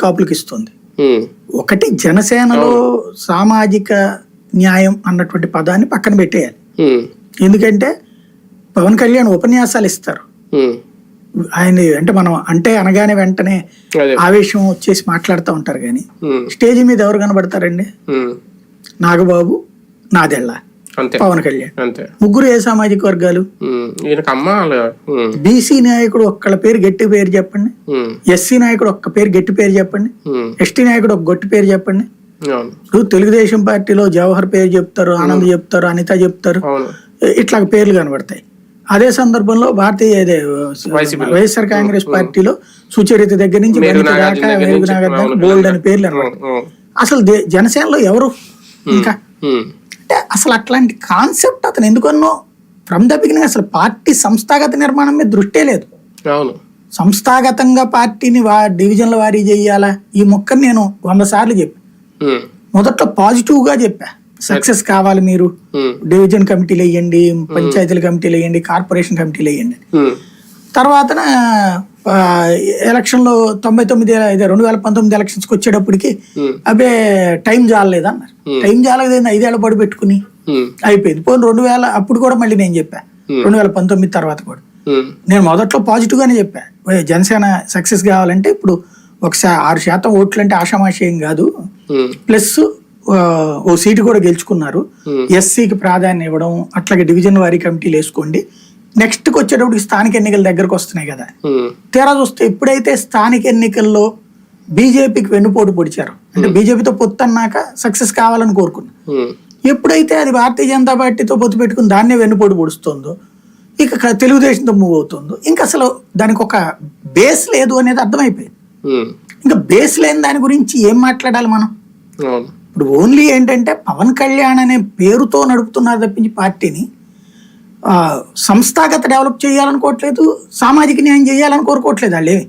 కాపులకి ఇస్తుంది. ఒకటి జనసేనలో సామాజిక న్యాయం అన్నటువంటి పదాన్ని పక్కన పెట్టేయాలి. ఎందుకంటే పవన్ కళ్యాణ్ ఉపన్యాసాలు ఇస్తారు. ఆయన అంటే మనం అంటే అనగానే వెంటనే ఆవేశం వచ్చేసి మాట్లాడుతూ ఉంటారు, కానీ స్టేజ్ మీద ఎవరు కనబడతారండి? నాగబాబు, నాదెళ్ళ, పవన్ కళ్యాణ్, ముగ్గురు ఏ సామాజిక వర్గాలు? బీసీ నాయకుడు ఒక్కళ్ళ పేరు గట్టి పేరు చెప్పండి, ఎస్సీ నాయకుడు ఒక్క పేరు గట్టి పేరు చెప్పండి, ఎస్టీ నాయకుడు ఒక గట్టి పేరు చెప్పండి. తెలుగుదేశం పార్టీలో జవహర్ పేరు చెప్తారు, ఆనంద్ చెప్తారు, అనిత చెప్తారు, ఇట్లా పేర్లు కనబడతాయి. అదే సందర్భంలో భారతీయ వైఎస్ఆర్ కాంగ్రెస్ పార్టీలో సుచరిత దగ్గర నుంచి బోల్డ్ అని పేర్లు అనమాట. అసలు జనసేనలో ఎవరు ఇంకా అంటే అసలు అట్లాంటి కాన్సెప్ట్ అతను ఎందుకన్నో ఫ్రమ్ ద బిగినింగ్ అసలు పార్టీ సంస్థాగత నిర్మాణం మీద దృష్టే లేదు. సంస్థాగతంగా పార్టీని డివిజన్ల వారీ చెయ్యాలా ఈ మొక్కని నేను 100 సార్లు చెప్పా. మొదట్లో పాజిటివ్ గా చెప్పా, సక్సెస్ కావాలి మీరు, డివిజన్ కమిటీలు వేయండి, పంచాయతీల కమిటీలు వేయండి, కార్పొరేషన్ కమిటీలు వేయండి. తర్వాత ఎలక్షన్ లో 2019 ఎలక్షన్స్ కి వచ్చేటప్పటికి అదే టైం జాలలేదు అన్నారు. టైం జాలలేదు, 5 ఏళ్ల పడి పెట్టుకుని అయిపోయింది. పోనీ 2000 అప్పుడు కూడా మళ్ళీ నేను చెప్పా, 2019 తర్వాత కూడా నేను మొదట్లో పాజిటివ్ గానే చెప్పా. జనసేన సక్సెస్ కావాలంటే ఇప్పుడు 6% ఓట్లు అంటే ఆషామాషేయం కాదు, ప్లస్ ఓ సీటు కూడా గెలుచుకున్నారు, ఎస్సీకి ప్రాధాన్యం ఇవ్వడం, అట్లాగే డివిజన్ వారీ కమిటీలు వేసుకోండి. నెక్స్ట్ కి వచ్చేటప్పుడు స్థానిక ఎన్నికల దగ్గరకు వస్తున్నాయి కదా, తేరా చూస్తే ఎప్పుడైతే స్థానిక ఎన్నికల్లో బీజేపీకి వెన్నుపోటు పొడిచారు, అంటే బీజేపీతో పొత్తు అన్నాక సక్సెస్ కావాలని కోరుకున్నా, ఎప్పుడైతే అది భారతీయ జనతా పార్టీతో పొత్తు పెట్టుకుని దాన్నే వెన్నుపోటు పొడుస్తుందో, ఇక తెలుగుదేశంతో మూవ్ అవుతుందో, ఇంకా అసలు దానికి ఒక బేస్ లేదు అనేది అర్థమైపోయింది. ఇంకా బేస్ లేని దాని గురించి ఏం మాట్లాడాలి మనం? ఇప్పుడు ఓన్లీ ఏంటంటే పవన్ కళ్యాణ్ అనే పేరుతో నడుపుతున్నారు తప్పించి పార్టీని సంస్థాగత డెవలప్ చేయాలనుకోవట్లేదు, సామాజిక న్యాయం చేయాలని కోరుకోవట్లేదు వాళ్ళేమి.